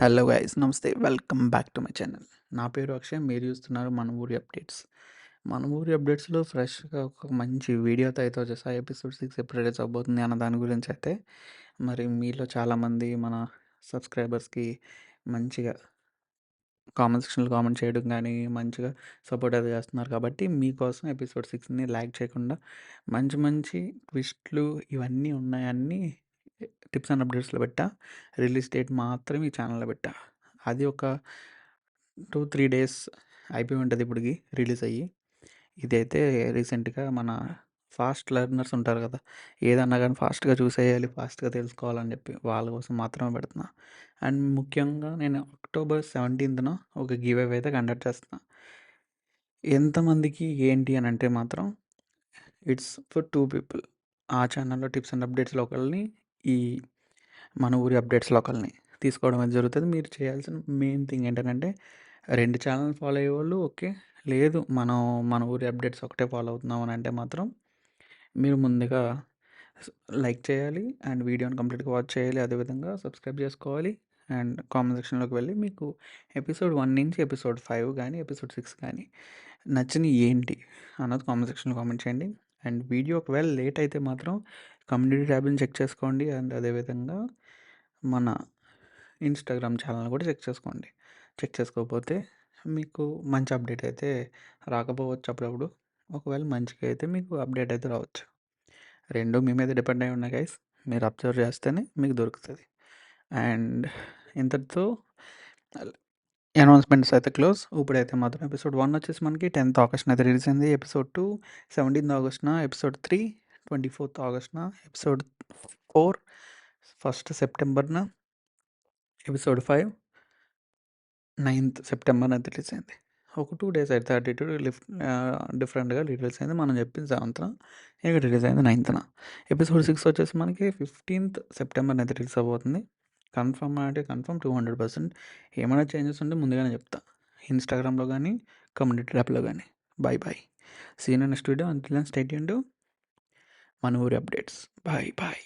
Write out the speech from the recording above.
Hello guys, నమస్తే. Welcome back to my channel. నా పేరు అక్షయ్. మీరు చూస్తున్నారు మన ఊరి అప్డేట్స్. మన ఊరి అప్డేట్స్లో ఫ్రెష్గా ఒక మంచి వీడియోతో అయితే వచ్చేసి ఎపిసోడ్ 6 ఎప్పుడు రిలీజ్ అవబోతుంది అన్న దాని గురించి అయితే మరి మీలో చాలామంది మన సబ్స్క్రైబర్స్కి మంచిగా కామెంట్ సెక్షన్లో కామెంట్ చేయడం కానీ మంచిగా సపోర్ట్ అయితే చేస్తున్నారు. కాబట్టి మీకోసం ఎపిసోడ్ 6ని ల్యాగ్ చేయకుండా మంచి మంచి ట్విస్ట్లు ఇవన్నీ ఉన్నాయన్నీ టిప్స్ అండ్ అప్డేట్స్లో పెట్టా. రిలీజ్ డేట్ మాత్రం ఈ ఛానల్లో పెట్టా. అది ఒక 2-3 డేస్ అయిపోయి ఉంటుంది ఇప్పటికి రిలీజ్ అయ్యి. ఇదైతే రీసెంట్గా మన ఫాస్ట్ లెర్నర్స్ ఉంటారు కదా, ఏదన్నా కానీ ఫాస్ట్గా చూసేయాలి, ఫాస్ట్గా తెలుసుకోవాలని చెప్పి వాళ్ళ కోసం మాత్రమే పెడుతున్నా. అండ్ ముఖ్యంగా నేను అక్టోబర్ 17న ఒక గివ్ అవే అయితే కండక్ట్ చేస్తున్నా. ఎంతమందికి ఏంటి అని అంటే మాత్రం ఇట్స్ ఫర్ 2 పీపుల్. ఆ ఛానల్లో టిప్స్ అండ్ అప్డేట్స్లో ఒకళ్ళని, ఈ మన ఊరి అప్డేట్స్లో ఒకళ్ళని తీసుకోవడం అది జరుగుతుంది. మీరు చేయాల్సిన మెయిన్ థింగ్ ఏంటంటే 2 ఛానల్ ఫాలో అయ్యేవాళ్ళు ఓకే. లేదు మనం మన ఊరి అప్డేట్స్ ఒకటే ఫాలో అవుతున్నాం అని అంటే మాత్రం మీరు ముందుగా లైక్ చేయాలి అండ్ వీడియోని కంప్లీట్గా వాచ్ చేయాలి. అదేవిధంగా సబ్స్క్రైబ్ చేసుకోవాలి అండ్ కామెంట్ సెక్షన్లోకి వెళ్ళి మీకు ఎపిసోడ్ 1 నుంచి ఎపిసోడ్ 5 కానీ ఎపిసోడ్ 6 కానీ నచ్చినవి ఏంటి అన్నది కామెంట్ సెక్షన్లో కామెంట్ చేయండి. అండ్ వీడియో ఒకవేళ లేట్ అయితే మాత్రం కమ్యూనిటీ ట్యాబ్ని చెక్ చేసుకోండి. అండ్ అదేవిధంగా మన ఇన్స్టాగ్రామ్ ఛానల్ కూడా చెక్ చేసుకోండి. చెక్ చేసుకోకపోతే మీకు మంచి అప్డేట్ అయితే రాకపోవచ్చు అప్పుడప్పుడు. ఒకవేళ మంచిగా అయితే మీకు అప్డేట్ అయితే రావచ్చు. రెండు మీ మీద డిపెండ్ అయి ఉన్నాయి గైస్. మీరు అబ్జర్వ్ చేస్తేనే మీకు దొరుకుతుంది. అండ్ ఇంతటితో అనౌన్స్మెంట్స్ అయితే క్లోజ్. ఇప్పుడైతే మాత్రం ఎపిసోడ్ 1 వచ్చేసి మనకి 10th ఆగస్ట్న అయితే రిలీజ్ అయింది. ఎపిసోడ్ 2 17th ఆగస్ట్న, ఎపిసోడ్ 3 24th ఆగస్ట్న, ఎపిసోడ్ 4 1st సెప్టెంబర్న, ఎపిసోడ్ 5 9th సెప్టెంబర్న అయితే రిలీజ్ అయింది. ఒక 2 డేస్ అయితే అటు ఇటు డిఫరెంట్గా రిలీజ్ అయింది. మనం చెప్పింది 7th, ఇక రిలీజ్ అయింది 9th. ఎపిసోడ్ 6 వచ్చేసి మనకి 15th సెప్టెంబర్న అయితే రిలీజ్ అవబోతుంది. కన్ఫర్మ్ అంటే కన్ఫర్మ్ 200%. ఏమైనా చేంజెస్ ఉంటే ముందుగానే చెప్తా, ఇన్స్టాగ్రామ్లో కానీ కమ్యూనిటీ యాప్లో కానీ. Bye bye. See you next video. Until then stay tuned. మన ఊరి అప్డేట్స్. Bye bye.